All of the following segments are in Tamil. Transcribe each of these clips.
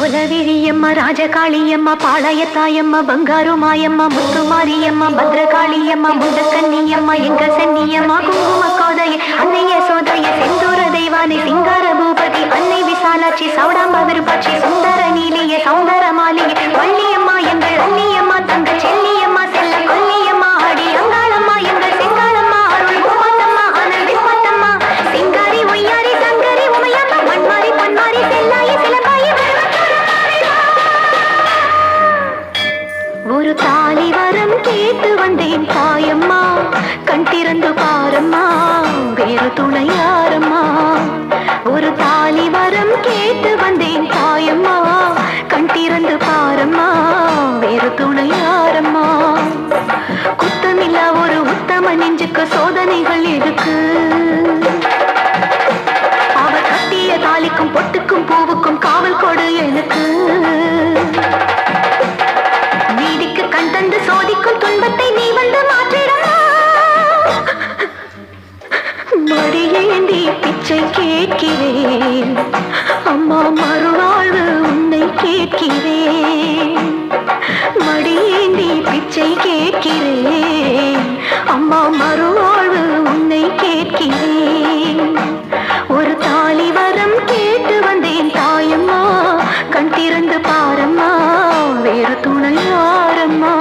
குலவிழியம்மா ராஜகாளியம்மா பாளையத்தாயம்மா பங்காரு மாயம்மா முத்துமாரியம்மா பத்ரகாளியம்மா முண்டக்கன்னியம்மா எங்க சென்னியம்மா குங்கும கோதைய அன்னைய சோதைய செந்தூர தெய்வானை சிங்கார பூபதி அன்னை விசாலாட்சி சௌடாம்பா விருப்பாட்சி சுந்தர நீலிய சௌந்தர மாளிகை வள்ளியம்மா எங்கள் அன்னியம்மா தங்க செல்லியம்மா செல்ல கொல்லியம்மா அடி அங்காளம்மா எங்கள் செங்காளம்மா அருள் முப்பாத்தம்மா அனல் விப்பாத்தம்மா சிங்காரி ஒய்யாரி சங்கரி உமையம்மா மண்மாரி பன்மாரி செல்லாயி சிலம்பாயி ஒரு தாலி வரம் கேட்டு வந்தேன் தாயம்மா கண் திறந்து பாரம்மா வேறு துணையாரம்மா ஒரு தாலி வரம் கேட்டு வந்தேன் தாயம்மா கண் திறந்து பாரம்மா வேறு துணையாரம்மா குத்தமில்லா ஒரு உத்தம நெஞ்சுக்கு சோதனைகள் எதுக்கு அவர் கட்டிய தாலிக்கும் பொட்டுக்கும் பூவுக்கும் காவல் கொடு எனக்கு நீதிக்கு கண் தந்து சோதிக்கும் துன்பத்தை நீ வந்து மாற்றிடமா மடியேந்தி பிச்சை கேட்கிறேன் அம்மா மறுவாழ்வு உன்னை கேட்கிறேன் மடியேந்தி பிச்சை கேட்கிறேன் அம்மா மறுவாழ்வு உன்னை கேட்கிறேன் ஒரு தாலி வரம் கேட்டு வந்தேன் தாயம்மா கண் திறந்து பாரம்மா வேறு துணையாரம்மா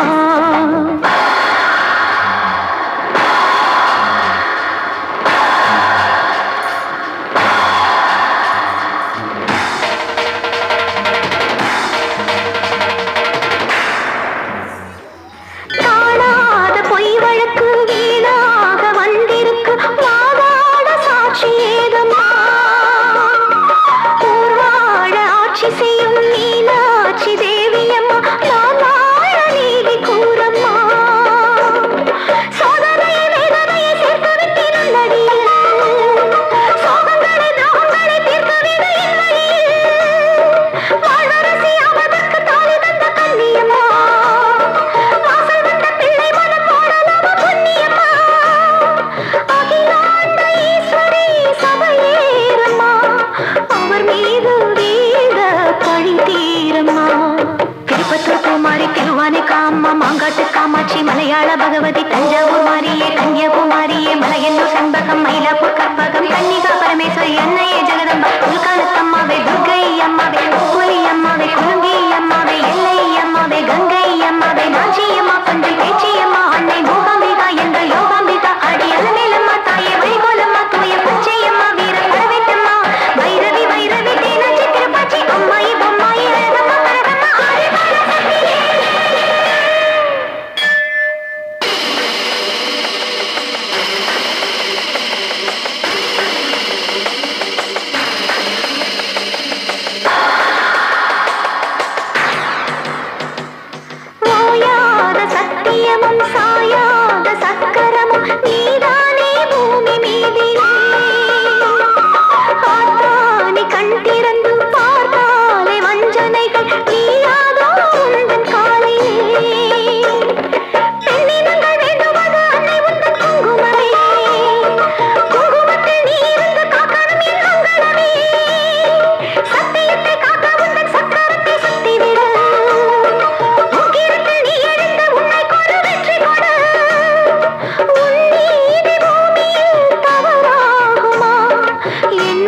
காணாத பொய் வழக்கு வீணாக வந்திருக்கு வாதாட சாட்சி ஏதம்மா ஊர்வாழ ஆட்சி செய்யும் மீனாட்சி தேவியம்மா நான் வாழ நீதி கூறம்மா சோதனையை வேதனையை சேர்த்து விட்டிருந்த அடியில் சோகங்களை துரோகங்களை தீர்த்து விட என் வழியில் வாழ்வரசி அவதற்கு தாலி தந்த கண்ணியம்மா வாசல் வந்த பிள்ளை மனம் போடலாமா பொன்னியம்மா அகிலாண்ட ஈஸ்வரி சபையேறம்மா அவர் மீது வீர பழி தீரம்மா திருப்பத்தூர் குமாரி திருவானை காம்மா மாங்காட்டு காமாட்சி மலையாள பகவதி தஞ்சாவூர் மாரியே கன்னியாகுமாரியே மலையன்னூர் செண்பகம் மயிலாப்பூர் கற்பகம் கன்னிகா பரமேஸ்வரி அன்னையே ஜெகதம்பா உள்காலத்தம்மாவே துர்கை அம்மாவே புலி அம்மாவே குலுங்கி அம்மாவே எல்லை அம்மாவே கங்கை அம்மாவே நாச்சியம்மா பஞ்சை பேச்சியம்மா அன்னை மூகாம்பிகா எங்கள் யோகாம்பிகா அடி அலமேலம்மா தாயே வைகோலம்மா தூய பச்சையம்மா வீர பரவேட்டம்மா வைரவி வைரவி தேனாச்சி திருப்பாச்சி அம்மாயி பொம்மாயி அழகம்மா பரதம்மா ஆடி பாலசக்தியே ஓயாத சத்தியமும் சாயாத சக்கரமும் நீதானே பூமி மீதிலே ஆத்தானி கண் திறந்து பார்த்தாலே வஞ்சனைகள் நீயாதோ உந்தன் காலையிலே பெண்ணினங்கள் வேண்டுவது அன்னை உந்தன் குங்குமமே குங்குமத்தில் நீ இருந்து காக்கணும் என் அங்கலமே சத்தியத்தை காக்க உந்தன் சக்கரத்தை சுத்திவிடு உக்கிரத்தில் நீ எழுந்து உன்னை கொடு வெற்றி கொடு உன் நீதி பூமியில் தவறாகுமா என்